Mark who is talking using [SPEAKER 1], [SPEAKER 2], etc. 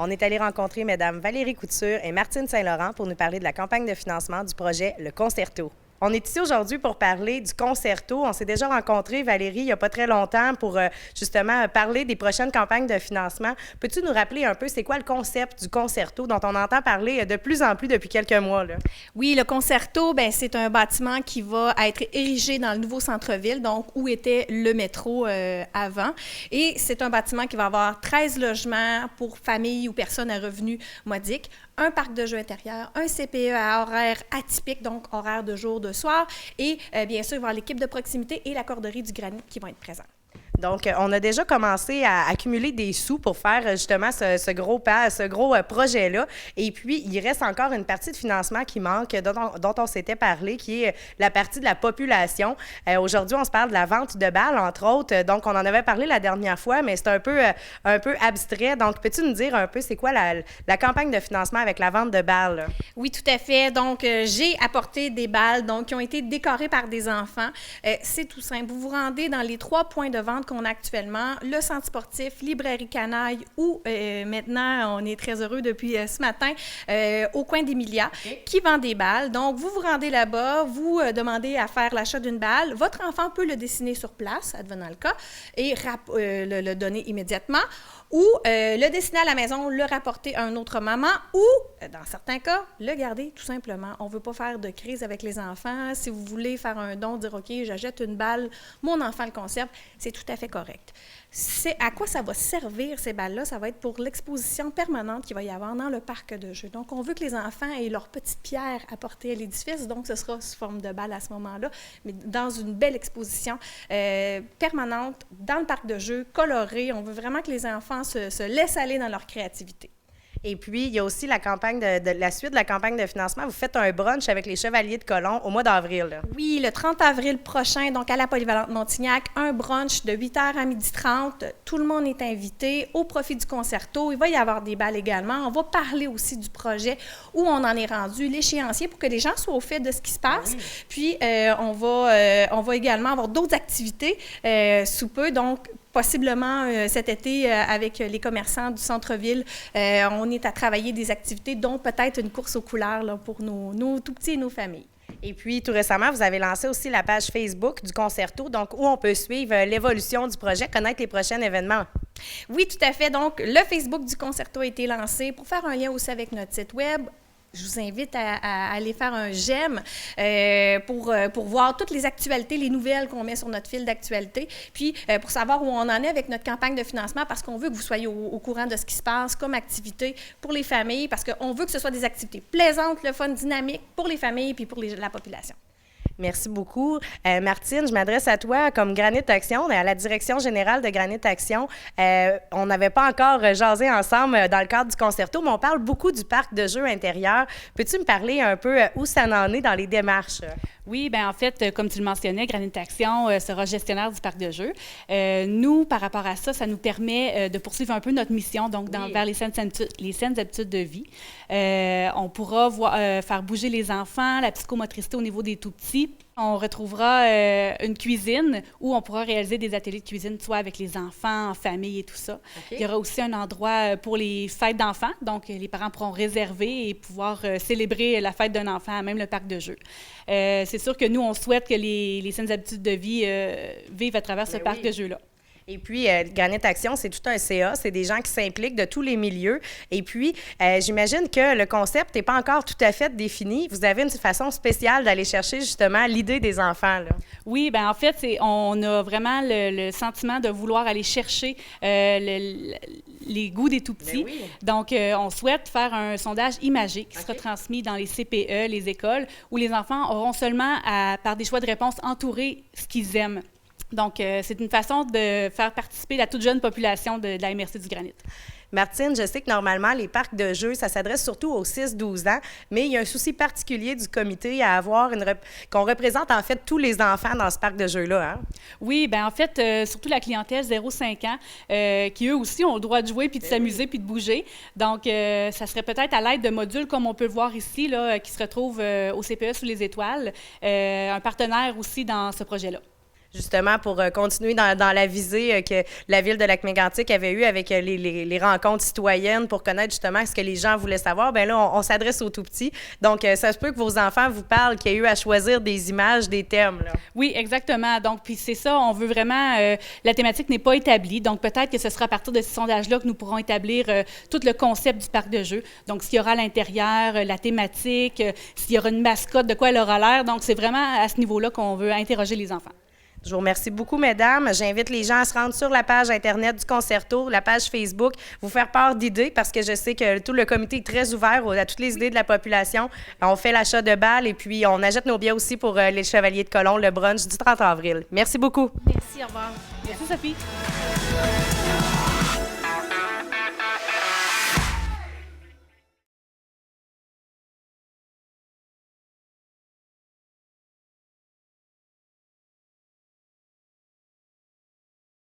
[SPEAKER 1] On est allé rencontrer Mesdames Valérie Couture et Martine Saint-Laurent pour nous parler de la campagne de financement du projet Le Concerto. On est ici aujourd'hui pour parler du Concerto. On s'est déjà rencontrés, Valérie, il n'y a pas très longtemps pour justement parler des prochaines campagnes de financement. Peux-tu nous rappeler un peu c'est quoi le concept du Concerto dont on entend parler de plus en plus depuis quelques mois, là?
[SPEAKER 2] Oui, le Concerto, bien, c'est un bâtiment qui va être érigé dans le nouveau centre-ville, donc où était le métro avant. Et c'est un bâtiment qui va avoir 13 logements pour familles ou personnes à revenus modiques, un parc de jeux intérieur, un CPE à horaire atypique, donc horaire de jour, de soir, et bien sûr, il va y avoir l'équipe de proximité et la corderie du granit qui vont être présents.
[SPEAKER 1] Donc, on a déjà commencé à accumuler des sous pour faire justement ce gros projet-là. Et puis, il reste encore une partie de financement qui manque, dont on s'était parlé, qui est la partie de la population. Aujourd'hui, on se parle de la vente de balles, entre autres. Donc, on en avait parlé la dernière fois, mais c'est un peu abstrait. Donc, peux-tu nous dire un peu c'est quoi la campagne de financement avec la vente de balles, là?
[SPEAKER 2] Oui, tout à fait. Donc, j'ai apporté des balles donc, qui ont été décorées par des enfants. C'est tout simple. Vous vous rendez dans les 3 points de vente qu'on a actuellement, le centre sportif, librairie Canaille ou maintenant, on est très heureux depuis ce matin, au coin d'Emilia, qui vend des balles. Donc, vous vous rendez là-bas, vous demandez à faire l'achat d'une balle. Votre enfant peut le dessiner sur place, advenant le cas, et le donner immédiatement. Ou le dessiner à la maison, le rapporter à un autre maman, ou, dans certains cas, le garder tout simplement. On ne veut pas faire de crise avec les enfants. Si vous voulez faire un don, dire « OK, j'achète une balle, mon enfant le conserve », c'est tout à fait correct. C'est à quoi ça va servir, ces balles-là? Ça va être pour l'exposition permanente qu'il va y avoir dans le parc de jeux. Donc, on veut que les enfants aient leurs petites pierres apportées à l'édifice, donc ce sera sous forme de balles à ce moment-là, mais dans une belle exposition permanente dans le parc de jeux, colorée. On veut vraiment que les enfants se laissent aller dans leur créativité.
[SPEAKER 1] Et puis, il y a aussi la campagne la suite de la campagne de financement. Vous faites un brunch avec les Chevaliers de Colomb au mois d'avril, là.
[SPEAKER 2] Oui, le 30 avril prochain, donc à la Polyvalente Montignac, un brunch de 8h à 12h30. Tout le monde est invité au profit du Concerto. Il va y avoir des balles également. On va parler aussi du projet, où on en est rendu, l'échéancier, pour que les gens soient au fait de ce qui se passe. Oui. Puis, on va également avoir d'autres activités sous peu, donc possiblement cet été, avec les commerçants du centre-ville, on est à travailler des activités, dont peut-être une course aux couleurs là, pour nos tout-petits et nos familles.
[SPEAKER 1] Et puis, tout récemment, vous avez lancé aussi la page Facebook du Concerto, donc où on peut suivre l'évolution du projet, connaître les prochains événements.
[SPEAKER 2] Oui, tout à fait. Donc, le Facebook du Concerto a été lancé pour faire un lien aussi avec notre site Web. Je vous invite à aller faire un j'aime pour voir toutes les actualités, les nouvelles qu'on met sur notre fil d'actualité, puis pour savoir où on en est avec notre campagne de financement, parce qu'on veut que vous soyez au courant de ce qui se passe comme activité pour les familles, parce qu'on veut que ce soit des activités plaisantes, le fun, dynamique pour les familles puis pour la population.
[SPEAKER 1] Merci beaucoup. Martine, je m'adresse à toi comme Granit Action, à la direction générale de Granit Action. On n'avait pas encore jasé ensemble dans le cadre du Concerto, mais on parle beaucoup du parc de jeux intérieur. Peux-tu me parler un peu où ça en est dans les démarches?
[SPEAKER 3] Oui, bien en fait, comme tu le mentionnais, Granit Action sera gestionnaire du parc de jeux. Nous, par rapport à ça, ça nous permet de poursuivre un peu notre mission, donc vers les saines habitudes de vie. On pourra faire bouger les enfants, la psychomotricité au niveau des tout-petits. On retrouvera une cuisine où on pourra réaliser des ateliers de cuisine, soit avec les enfants, en famille et tout ça. Okay. Il y aura aussi un endroit pour les fêtes d'enfants, donc les parents pourront réserver et pouvoir célébrer la fête d'un enfant à même le parc de jeux. C'est sûr que nous, on souhaite que les saines habitudes de vie vivent à travers ce parc de jeux-là.
[SPEAKER 1] Et puis, Granit Action, c'est tout un CA, c'est des gens qui s'impliquent de tous les milieux. Et puis, j'imagine que le concept n'est pas encore tout à fait défini. Vous avez une façon spéciale d'aller chercher justement l'idée des enfants, là.
[SPEAKER 3] Oui, bien en fait, on a vraiment le sentiment de vouloir aller chercher les goûts des tout-petits. Oui. Donc, on souhaite faire un sondage imagé qui sera transmis dans les CPE, les écoles, où les enfants auront seulement, par des choix de réponse, entouré ce qu'ils aiment. Donc, c'est une façon de faire participer la toute jeune population de la MRC du Granit.
[SPEAKER 1] Martine, je sais que normalement, les parcs de jeux, ça s'adresse surtout aux 6-12 ans, mais il y a un souci particulier du comité à avoir qu'on représente en fait tous les enfants dans ce parc de jeux-là, hein? Oui,
[SPEAKER 3] bien en fait, surtout la clientèle 0-5 ans, qui eux aussi ont le droit de jouer, puis de s'amuser, puis de bouger. Donc, ça serait peut-être à l'aide de modules comme on peut le voir ici, là, qui se retrouvent au CPE sous les étoiles, un partenaire aussi dans ce projet-là.
[SPEAKER 1] justement pour continuer dans la visée que la Ville de Lac-Mégantic avait eue avec les rencontres citoyennes pour connaître justement ce que les gens voulaient savoir. Bien là, on s'adresse aux tout-petits. Donc, ça se peut que vos enfants vous parlent qu'il y a eu à choisir des images, des thèmes. Là.
[SPEAKER 3] Oui, exactement. Donc, puis c'est ça, on veut vraiment... la thématique n'est pas établie. Donc, peut-être que ce sera à partir de ce sondage-là que nous pourrons établir tout le concept du parc de jeux. Donc, s'il y aura à l'intérieur, la thématique, s'il y aura une mascotte, de quoi elle aura l'air. Donc, c'est vraiment à ce niveau-là qu'on veut interroger les enfants.
[SPEAKER 1] Je vous remercie beaucoup, mesdames. J'invite les gens à se rendre sur la page Internet du Concerto, la page Facebook, vous faire part d'idées parce que je sais que tout le comité est très ouvert à toutes les idées de la population. On fait l'achat de balles et puis on achète nos billets aussi pour les Chevaliers de Colomb, le brunch du 30 avril. Merci beaucoup.
[SPEAKER 2] Merci, au revoir.
[SPEAKER 3] Merci, Sophie.